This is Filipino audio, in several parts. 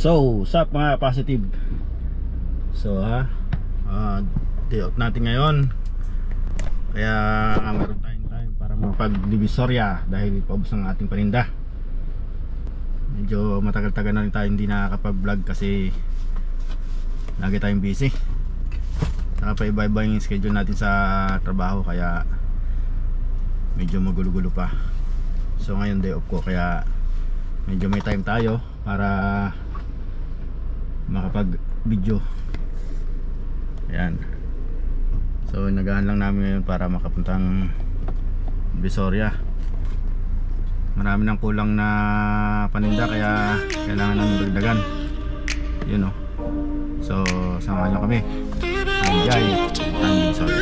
So, sup mga positive. So day out natin ngayon. Kaya meron tayong time para mapag-divisorya dahil paubos ang ating paninda. Medyo matagal-tagal na rin tayo hindi nakakapag-vlog kasi lagi tayong busy. Saka pa iba-iba yung schedule natin sa trabaho kaya medyo magulo-gulo pa. So ngayon day off ko kaya medyo may time tayo para makapag-video. Ayan. So nagahan lang namin ngayon para makapuntang Visoria. Marami nang kulang na paninda kaya kailangan namin dagdagan. Yun o. So samahan nyo kami. Enjoy ang Visoria.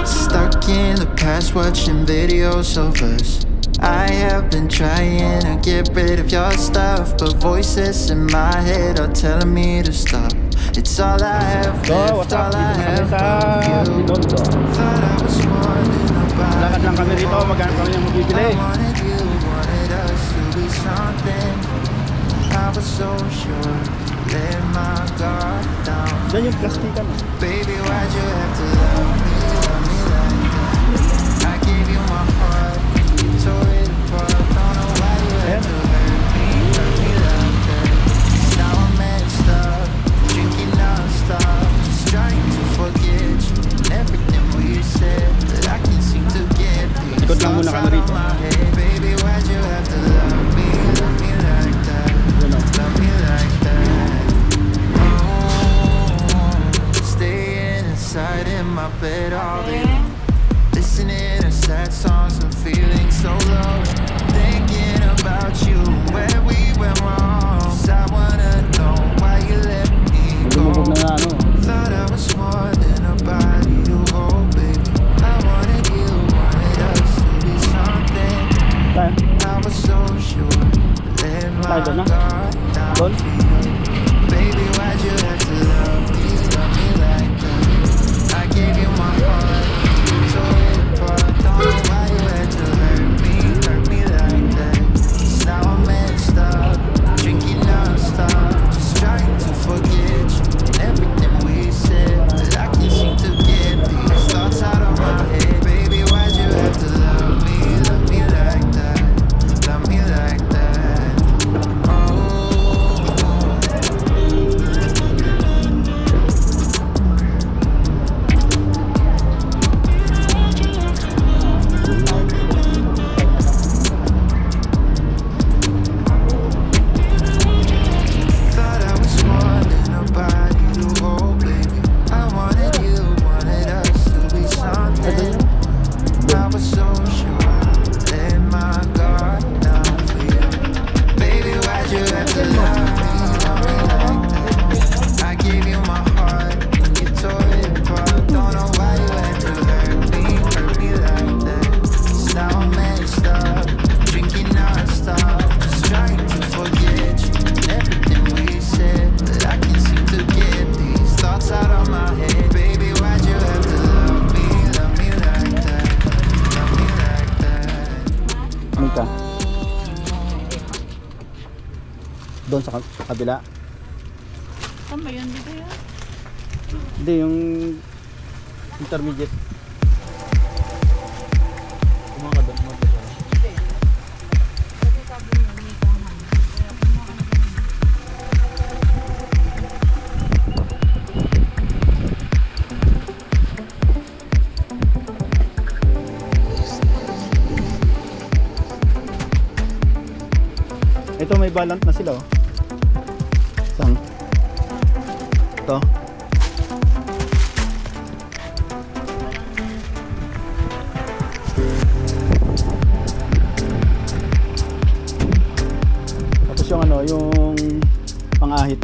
Stuck in the past watching videos of us. I have been trying to get rid of your stuff, but voices in my head are telling me to stop. It's all I have left, all I have of you. Thought I was more than a body. Lakad lang kami rito, maghanap kami ng mabibili. I wanted you, wanted us to be something. I was so sure, let my guard down. Diyan yung plastikan. Baby, why'd you have to love me like that? I gave you my heart, you tore it apart. Don't know why you had to hurt me like that. 'Cause now I'm messed up, drinking non-stop, just trying to forget you and everything we said, but I can't seem to get these thoughts out of my head. Baby, why'd you have to love me like that? Love me like that. Staying inside in my bed all day, listening to sad songs and feeling so low, thinking about you, where we went wrong. 'Cause I wanna know why you let me go. Thought I was more than a body to hold, baby. I wanted you, wanted us to be something. I was so sure, let my guard down for you. Baby, why'd you have to love me like that? I gave you my heart, you tore it apart. Don't know why you had to hurt me like that. 'Cause now I'm messed up, drinking non-stop, just trying to forget you and everything we said, but I can't seem to get these thoughts out of my head. Baby, why'd you have to love me like that? Love me like that. Thought I was more than a body to hold, baby. I wanted you, wanted us to be something. I was so sure, let my guard down for you. Baby, why'd you have to love me like that? I gave you my heart, and you tore it apart. Don't know why you had to hurt me like that. 'Cause now I'm messed up, drinking non-stop, just trying to forget you and everything we said, but I can't seem to get these thoughts out of my head. Baby, why'd you have to love me like that? Love me like that. Ano ka? Doon sa kabila? Saan ba yun? Dito yun? Hindi, yung intermediate. Kumaka doon. Hindi. Kasi sabi mo, may tahan. Kaya kumuha ka na. Ito may balance na sila oh. Saan? Ito. Tapos yung ano, yung pangahit.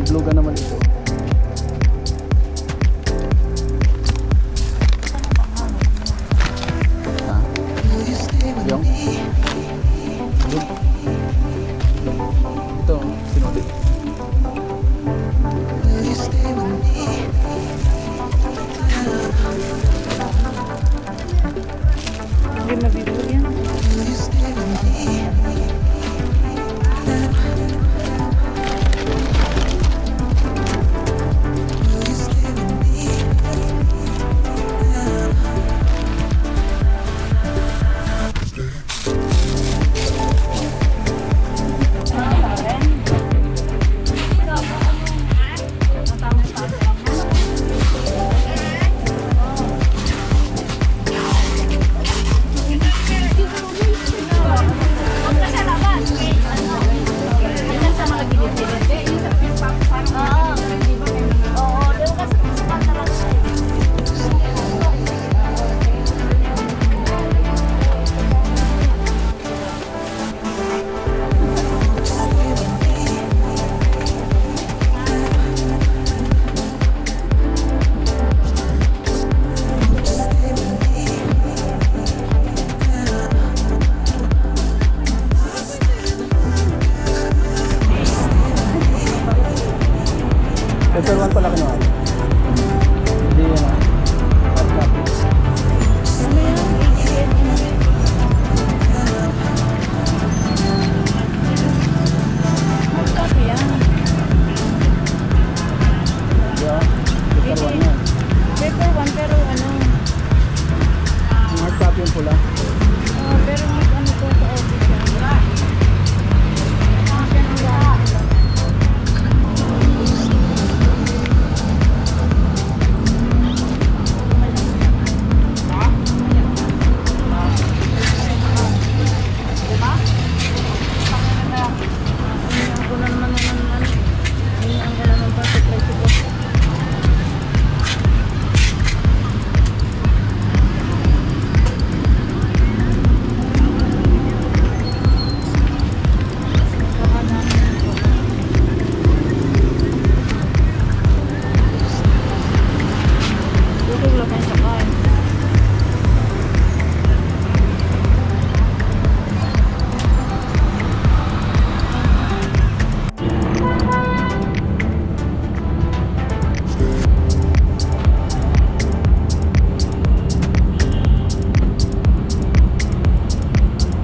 Lugan naman ito. Hindi mabibili yan. Paper 1 pala kinuha. Hindi yan ah. Hard copy. Ano yan? Hard copy yan. Yeah. Paper 1 yan. Paper 1 pero ano? Yung hard copy yung pula. Pero mag ano to sa office yan. Siya nang lahat.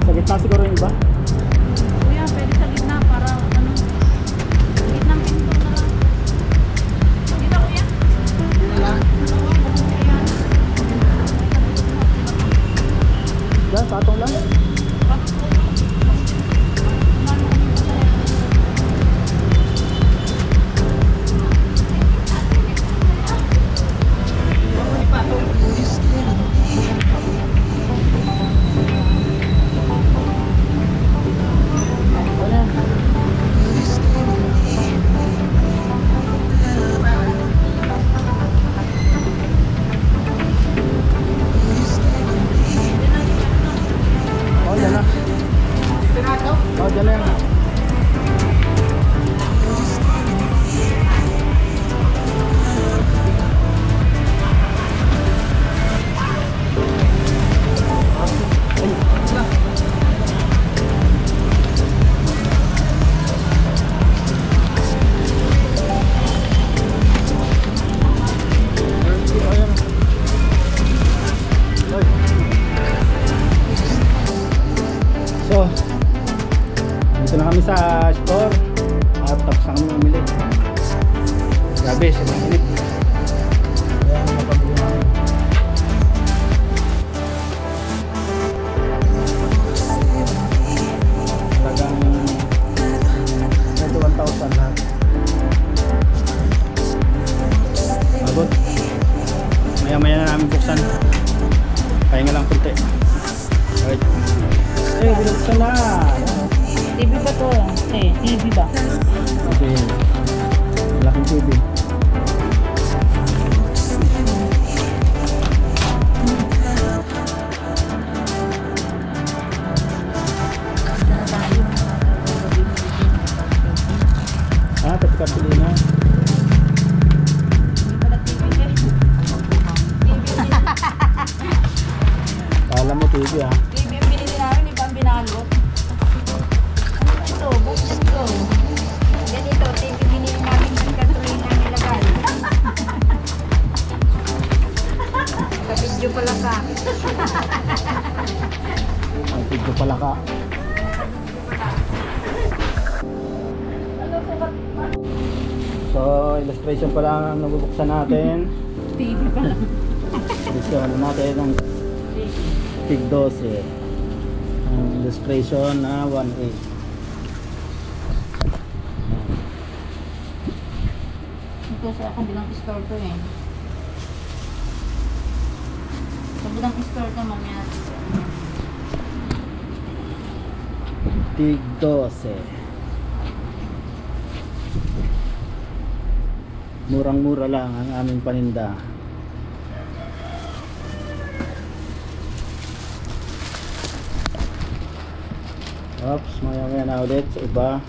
Sa gitna siguro yung iba. Kuya, pwede sa gitna para ano? Gitnang pinto na lang. Dito kuya? Dito lang. Ayan. Diyan, patong lang. Oh, dyan na. Oh, dyan na yan. So, dito na kami sa store at tapos na kami mamili. Grabe, sobrang init. Kaya napabili namin. Talagang ito 1,000 lahat. Abot. Maya-maya na namin buksan. Pahinga lang kunti. Alright. Eh, binuksan na. TV ba to? TV ba? Okay. Malaking TV. Ah, pati-kapili na. Hindi pala TV eh. Kala mo TV ah. TV ang binili namin, ibang binalot. Ano ba ito? Bakit ito? Ganito, TV binili namin yung gasolina nilagay. Ka-video pala ka. Ang tigdo pala ka. So, illustration pa lang ang nabubuksan natin. TV pa lang. Illustration natin ng Tig 12. Ang illustration na 1.8. Ito sa kabilang store to eh. Kabilang store to mamaya. Tig 12. Murang-mura lang ang aming paninda. Oops, maya-maya na ulit sa iba.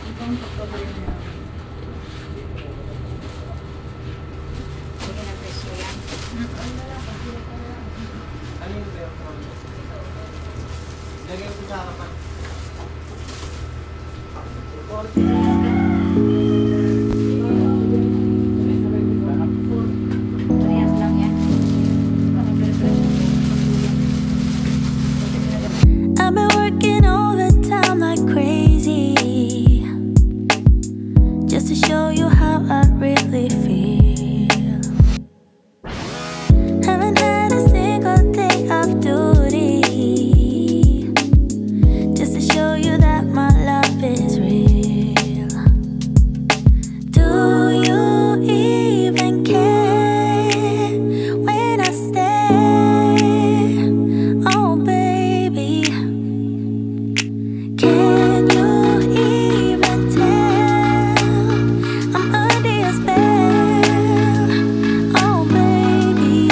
Itong pagkabalin na. Sige na presyo yan. Lagay ko sa harapan. Parehas lang yan. I've been working overtime like crazy just to show you how I really feel. Haven't had a single day off duty just to show you that my love is real. Do you even care when I stay? Oh baby, can you even tell I'm under your spell? Oh baby,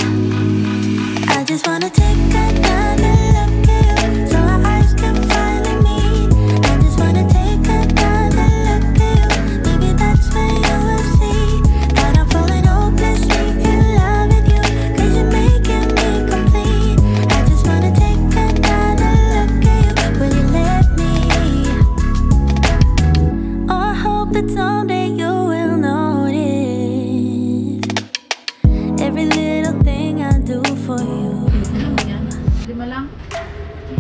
I just wanna take another look at you so our eyes can finally meet. I just wanna take another look at you. Maybe that's when you will see that I'm falling hopelessly in love with you, 'cause you're making me complete. I just wanna take another look at you. Will you let me? Oh, I hope that someday you will notice every little thing I do for you. Lima lang.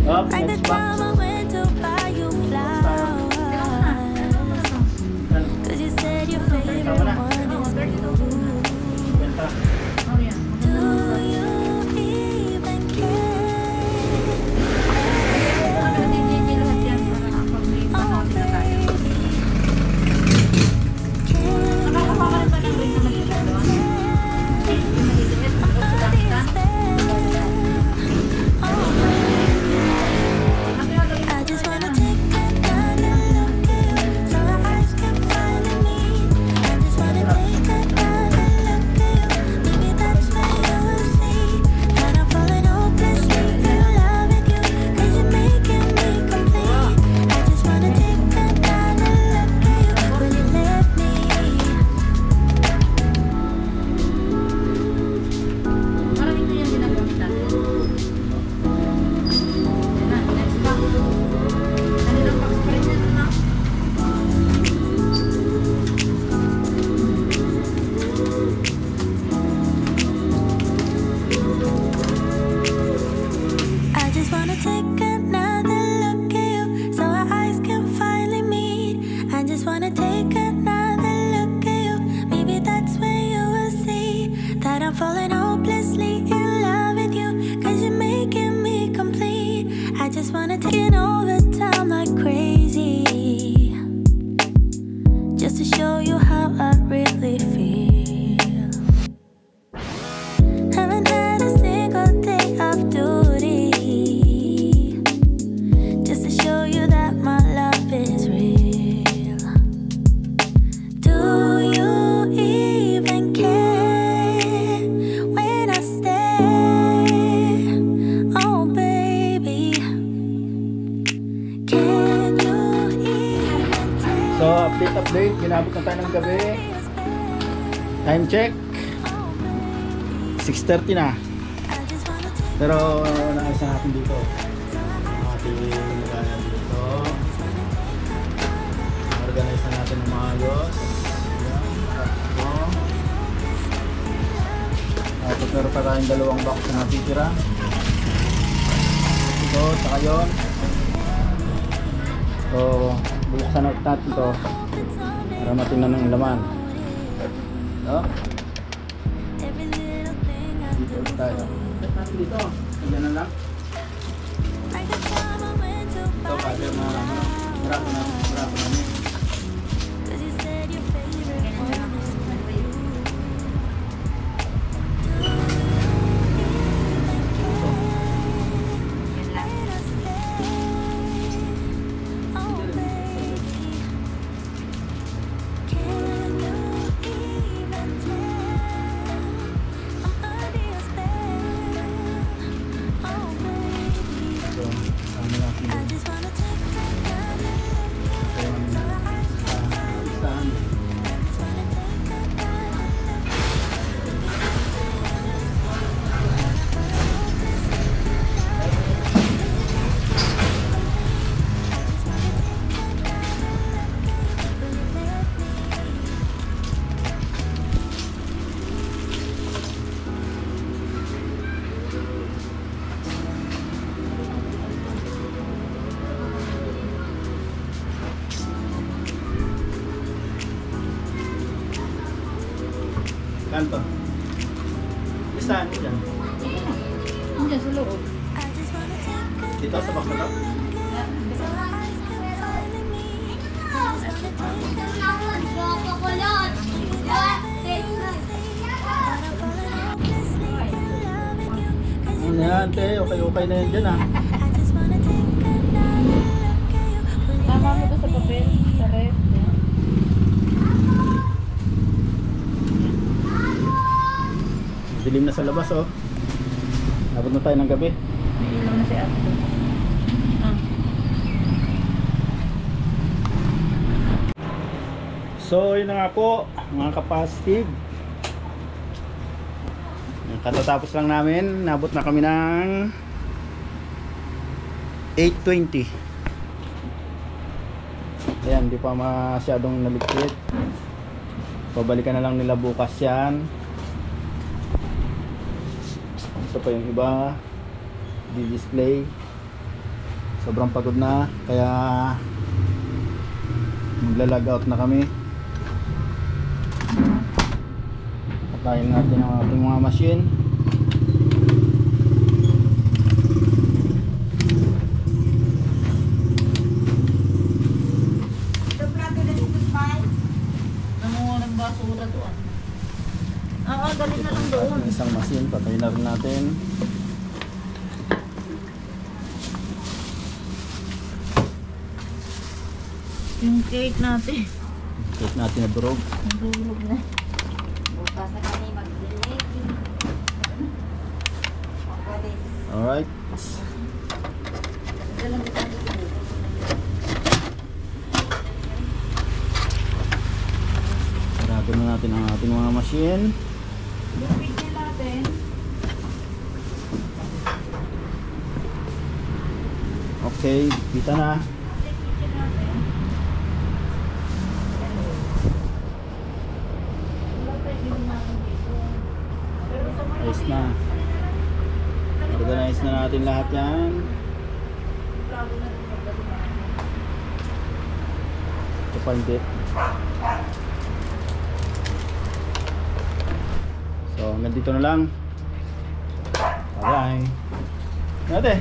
Up, Like the next box. time I went to buy you flowers, 'cause you said your favorite one is blue. Benta. Oh yan. Do you even care? Ano din lahat yan para pag may Oh pasabi na tayo. baby, can Nakakapakalit pa ng rin naman sila doon. Yung maliliit, under your pagkakita. spell? Oh baby, Ang ginagawin I just wanna take another look at you so our eyes can finally meet. I just wanna take another look at you. Maybe that's when you will see that I'm falling hopelessly in love with you, 'cause you're making me complete. I just wanna take another look at you. Will you let me? maraming ko yung ginagamit natin. Yan na, next box. Ano lang box pa rin yan na? I just wanna take another look at you so our eyes can finally meet. I just wanna take another look at you. Maybe that's when you will see that I'm falling hopelessly in love with you, 'cause you're making me complete. I just wanna take it over time like crazy just to show you how I really feel. Haven't had a single day off duty just to show you that my love is real. Do you even care when I stay? Oh baby, can you even tell? So, update. Ginabot na tayo ng gabi. Time check. 6:30 na. Pero naayos na natin dito. Ang ating nagana dito. tayong dalawang box na natitira. Ito, saka yun. So, buksan natin ito para matingnan ng laman. Ito. Dito ulit tayo. Dito, ganyan na lang. Ito, kasi marami na. Kanto. Listahan mo dyan. Nandiyan sa loob. Dito sa box na to. Ano yan, te? Okay na yan dyan ah. Tama mo to sa papel. Sa ref. Dilim na sa labas oh. Abot na tayo ng gabi. Naiinom na si Ato. So yun na nga po mga kapastig. Katatapos lang namin, nabot na kami ng 8:20. Ayan, di pa masyadong naligpit. Pabalikan na lang nila bukas yan. Ito pa yung iba, di-display. Sobrang pagod na, kaya magla-log out na kami. Patayin natin ang ating mga machine. Nangungulang basura doon. Dali na lang doon. Ating isang machine, patayin na rin natin. Yung cake natin. Cake natin na durog. Nagulog na. Bukas na kami mag-delay. Alright. Sarado na natin ang ating mga machine. Yung picture natin. Okay, kita na. Ayos na. Organize na natin lahat yan. Ito pa hindi. So hanggang dito na lang. Bye bye. Ate.